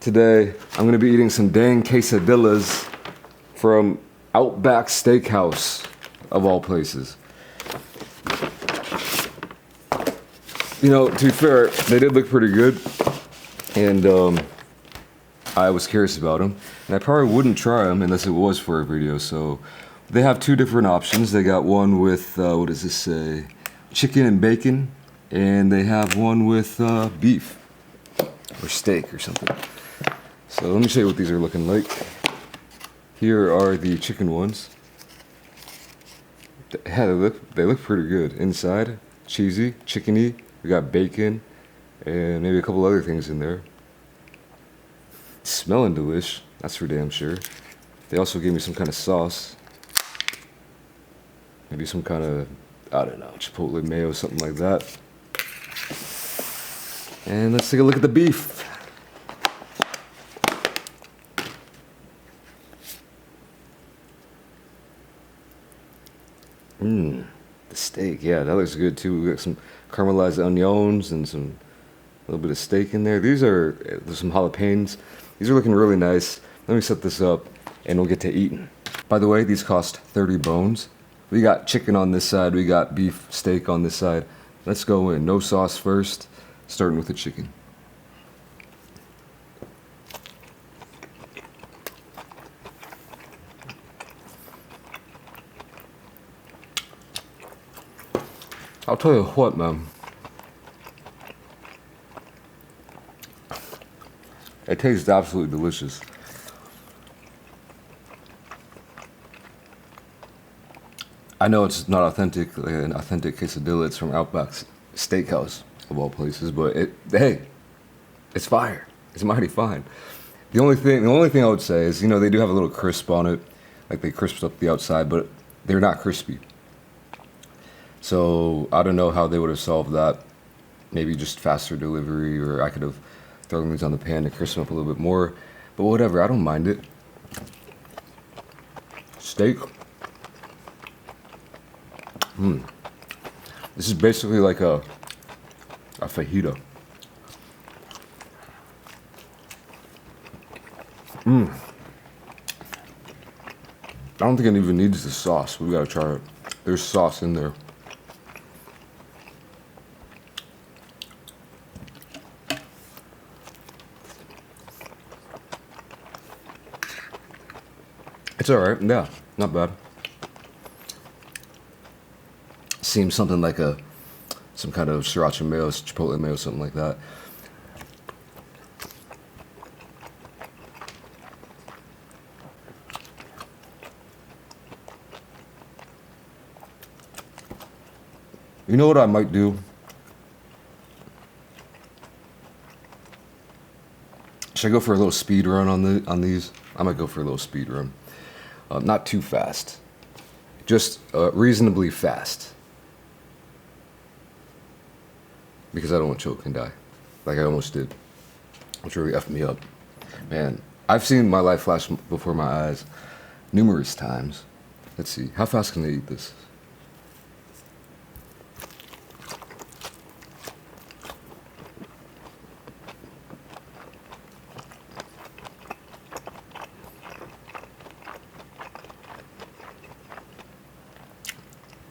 Today, I'm gonna be eating some dang quesadillas from Outback Steakhouse, of all places. You know, to be fair, they did look pretty good, and I was curious about them, and I probably wouldn't try them unless it was for a video. So they have two different options. They got one with, what does this say? Chicken and bacon, and they have one with beef or steak or something. So let me show you what these are looking like. Here are the chicken ones. Yeah, they look pretty good. Inside, cheesy, chickeny. We got bacon and maybe a couple other things in there. Smelling delish, that's for damn sure. They also gave me some kind of sauce. Maybe some kind of, I don't know, chipotle mayo, something like that. And let's take a look at the beef. The steak, yeah, that looks good too. We got some caramelized onions and a little bit of steak in there. There's some jalapenos. These are looking really nice. Let me set this up and we'll get to eating. By the way, these cost 30 bones. We got chicken on this side, we got beef steak on this side. Let's go in, no sauce first, starting with the chicken. I'll tell you what, man. It tastes absolutely delicious. I know it's not authentic, like an authentic quesadilla. It's from Outback's Steakhouse, of all places, but hey, it's fire. It's mighty fine. The only thing I would say is, you know, they do have a little crisp on it, like they crisped up the outside, but they're not crispy. So I don't know how they would have solved that. Maybe just faster delivery, or I could have thrown these on the pan to crisp them up a little bit more. But whatever, I don't mind it. Steak. This is basically like a fajita. I don't think it even needs the sauce. We gotta try it. There's sauce in there. It's alright, yeah, not bad. Seems something like some kind of sriracha mayo, chipotle mayo, something like that. You know what I might do? Should I go for a little speed run on these? I might go for a little speed run. Not too fast, just reasonably fast, because I don't want to choke and die, like I almost did, which really effed me up. Man, I've seen my life flash before my eyes numerous times. Let's see, how fast can they eat this?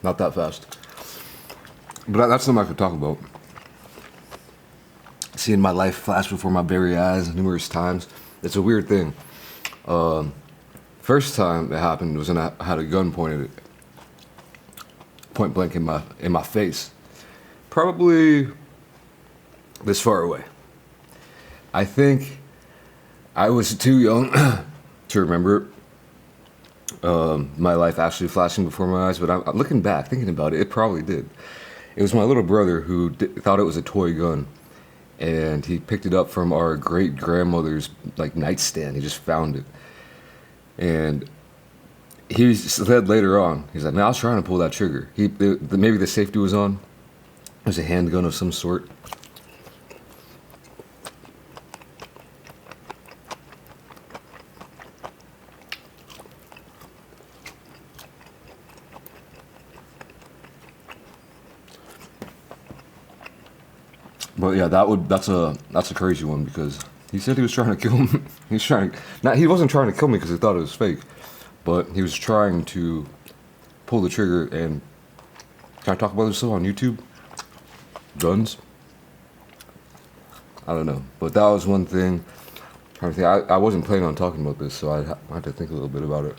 Not that fast. But that's something I could talk about. Seeing my life flash before my very eyes numerous times. It's a weird thing. First time it happened was when I had a gun pointed point blank in my face. Probably this far away. I think I was too young to remember it. My life actually flashing before my eyes, but I'm looking back, thinking about it, it probably did. It was my little brother who thought it was a toy gun, and he picked it up from our great grandmother's like nightstand. He just found it, and he said later on, he's like, "Man, I was trying to pull that trigger. Maybe the safety was on. It was a handgun of some sort." But yeah, that's a crazy one, because He said he was trying to kill me. He was trying to, not, he wasn't trying to kill me because he thought it was fake, but he was trying to pull the trigger. And can I talk about this still on YouTube? Guns? I don't know, but that was one thing. Trying to think, I wasn't planning on talking about this, so I had to think a little bit about it.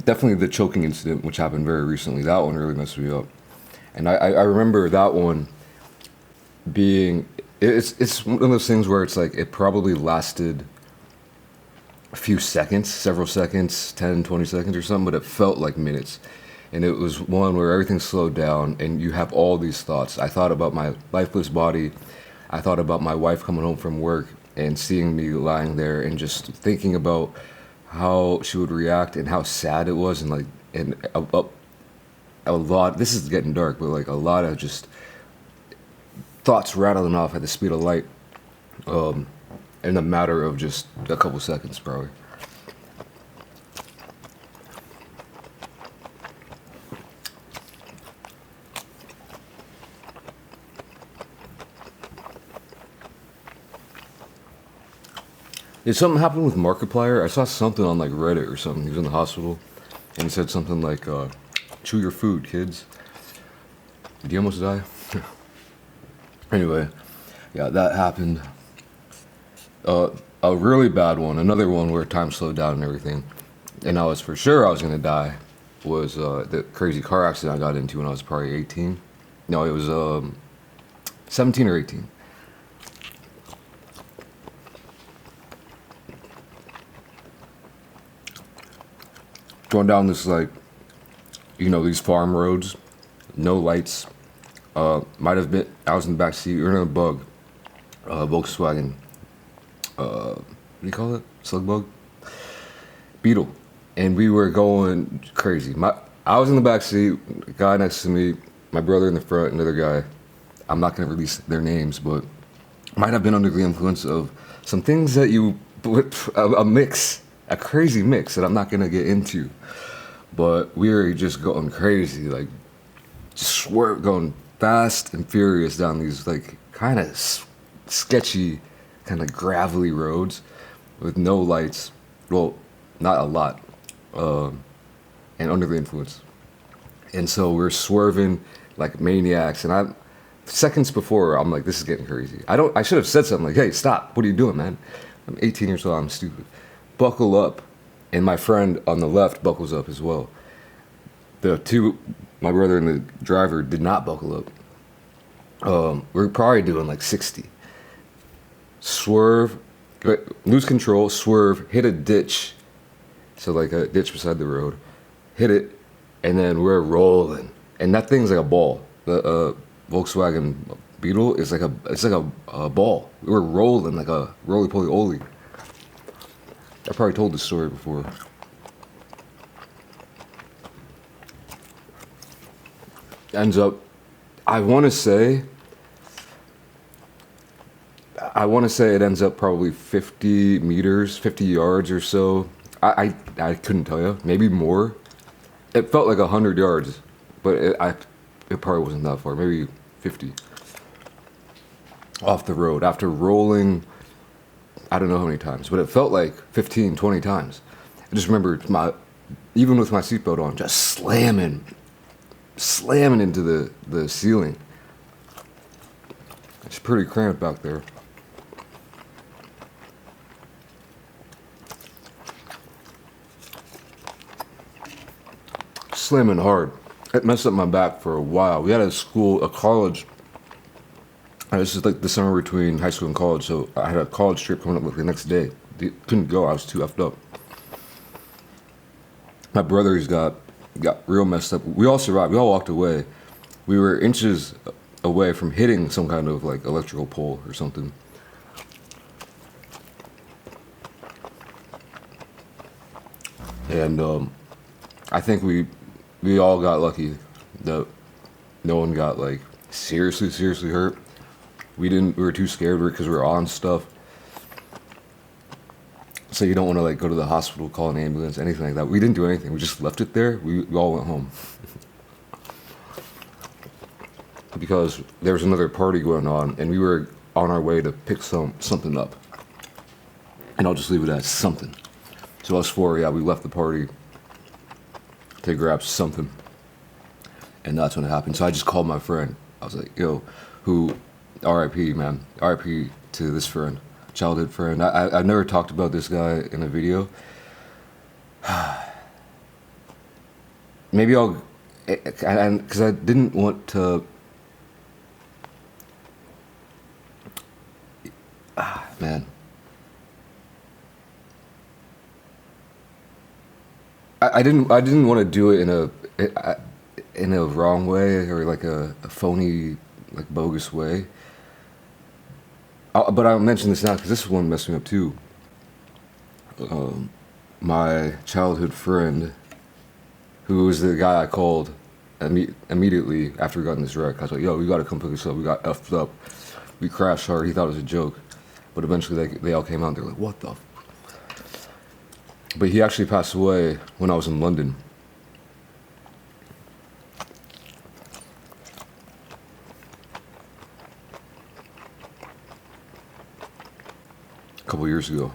Definitely the choking incident, which happened very recently. That one really messed me up, and I remember that one being. It's one of those things where it's like it probably lasted a few seconds, several seconds, 10, 20 seconds or something, but it felt like minutes. And it was one where everything slowed down and you have all these thoughts. I thought about my lifeless body. I thought about my wife coming home from work and seeing me lying there and just thinking about how she would react and how sad it was, and like a lot. This is getting dark, but like a lot of just thoughts rattling off at the speed of light, in a matter of just a couple seconds, probably. Did something happen with Markiplier? I saw something on like Reddit or something. He was in the hospital, and he said something like, "Chew your food, kids." Did he almost die? Anyway, yeah, that happened. A really bad one, another one where time slowed down and everything, and I was for sure I was gonna die. Was the crazy car accident I got into when I was probably 18. No, it was 17 or 18. Going down this like, these farm roads, no lights. Might have been I was in the back seat. We were in a bug, Volkswagen. What do you call it? Slug bug, Beetle, and we were going crazy. I was in the back seat. The guy next to me, my brother in the front, another guy. I'm not gonna release their names, but might have been under the influence of some things that a crazy mix that I'm not gonna get into. But we were just going crazy, like just going fast and furious down these like kind of sketchy, kind of gravelly roads with no lights. Well, not a lot, and under the influence. And so we're swerving like maniacs, and seconds before I'm like, this is getting crazy. I should have said something like, hey, stop, what are you doing, man? I'm 18 years old, I'm stupid. Buckle up. And my friend on the left buckles up as well. My brother and the driver did not buckle up. We're probably doing like 60. Swerve, lose control, swerve, hit a ditch. So like a ditch beside the road. Hit it, and then we're rolling. And that thing's like a ball. The Volkswagen Beetle is like a ball. We were rolling like a roly-poly-oly. I probably told this story before. Ends up, I want to say it ends up probably 50 meters, 50 yards or so. I couldn't tell you, maybe more. It felt like 100 yards, but it probably wasn't that far, maybe 50. Off the road after rolling, I don't know how many times, but it felt like 15, 20 times. I just remember even with my seatbelt on, just slamming into the ceiling. It's pretty cramped back there. Slamming hard. It messed up my back for a while. We had a college. This is like the summer between high school and college, so I had a college trip coming up like the next day. Couldn't go, I was too effed up. My brothers got real messed up. We all survived, we all walked away. We were inches away from hitting some kind of like electrical pole or something. And I think we all got lucky that no one got like seriously hurt. We were too scared because we were on stuff. So you don't want to like go to the hospital, call an ambulance, anything like that. We didn't do anything. We just left it there. We all went home. because there was another party going on, and we were on our way to pick something up. And I'll just leave it as something. So us four, yeah, we left the party to grab something. And that's when it happened. So I just called my friend. I was like, yo, who, RIP, man. RIP to this friend, childhood friend. I've never talked about this guy in a video. Maybe I'll, because I didn't want to, man. I didn't want to do it in a wrong way or like a phony, like bogus way. But I'll mention this now because this one messed me up too. My childhood friend, who was the guy I called immediately after we got in this wreck. I was like, yo, we gotta come pick us up. We got effed up. We crashed hard. He thought it was a joke. But eventually they all came out and they're like, what the f-? But he actually passed away when I was in London. A couple years ago.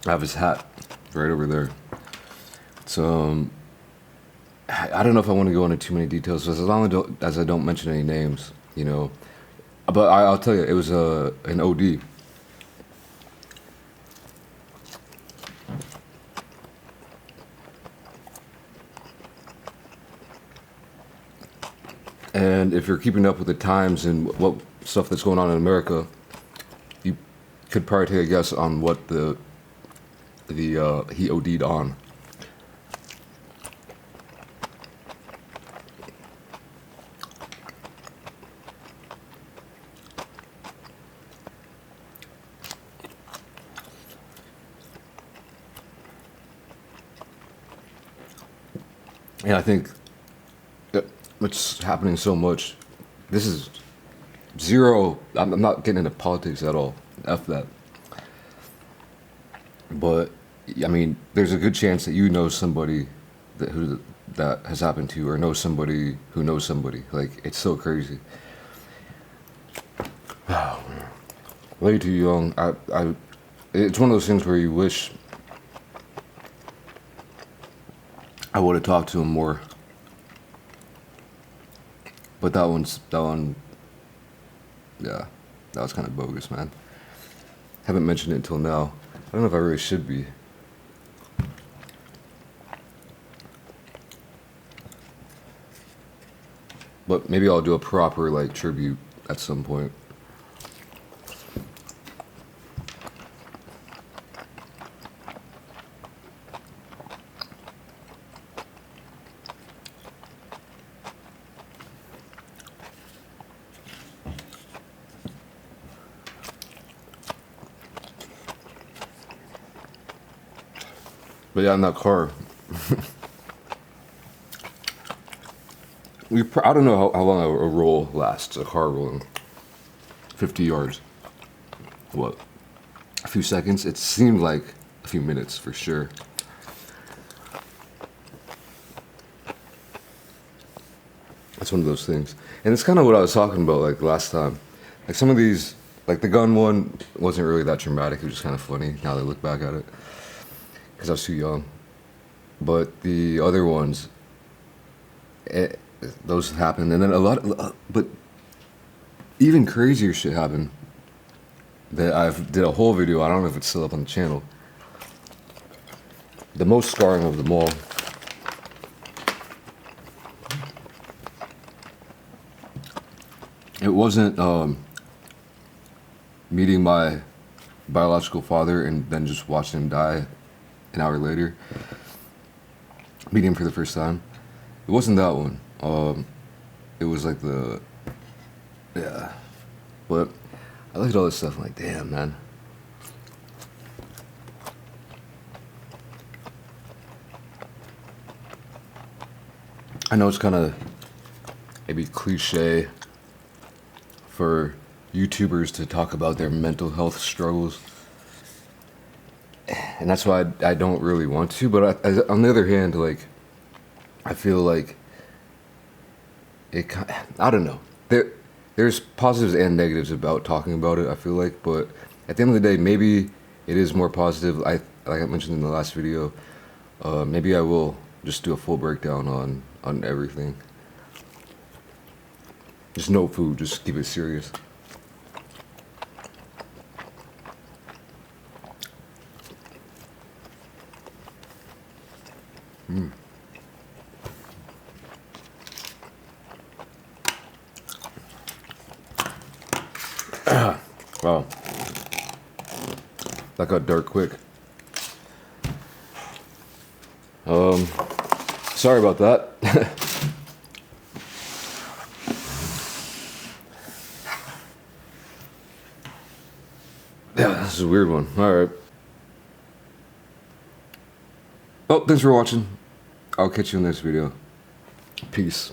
I have his hat right over there. So I don't know if I want to go into too many details, as long as I don't mention any names, you know. But I'll tell you, it was an OD. And if you're keeping up with the times and what stuff that's going on in America, you could probably take a guess on what he OD'd on. And I think that it's happening so much. This is zero. I'm not getting into politics at all. F that. But I mean, there's a good chance that you know somebody that has happened to, or know somebody who knows somebody. Like, it's so crazy. Oh, man. Way too young. It's one of those things where you wish I would have talked to him more. But that one, yeah, that was kind of bogus, man. Haven't mentioned it until now. I don't know if I really should be. But maybe I'll do a proper, like, tribute at some point. But yeah, in that car, I don't know how long a roll lasts, a car rolling 50 yards. What? A few seconds? It seemed like a few minutes for sure. That's one of those things. And it's kind of what I was talking about, like, last time. Like, some of these, like, the gun one wasn't really that traumatic. It was just kind of funny now that I look back at it, because I was too young. But the other ones, those happened, and then but even crazier shit happened that I've did a whole video. I don't know if it's still up on the channel. The most scarring of them all. It wasn't meeting my biological father and then just watching him die an hour later. Meeting him for the first time. It wasn't that one. It was like yeah. But I looked at all this stuff and I'm like, damn, man. I know it's kind of maybe cliche for YouTubers to talk about their mental health struggles, and that's why I don't really want to. But on the other hand, like, I feel like I don't know. There's positives and negatives about talking about it, I feel like, but at the end of the day, maybe it is more positive. Like I mentioned in the last video, maybe I will just do a full breakdown on everything. Just no food, just keep it serious. Wow. That got dark quick. Sorry about that. Yeah, this is a weird one. Alright. Well, thanks for watching. I'll catch you in the next video. Peace.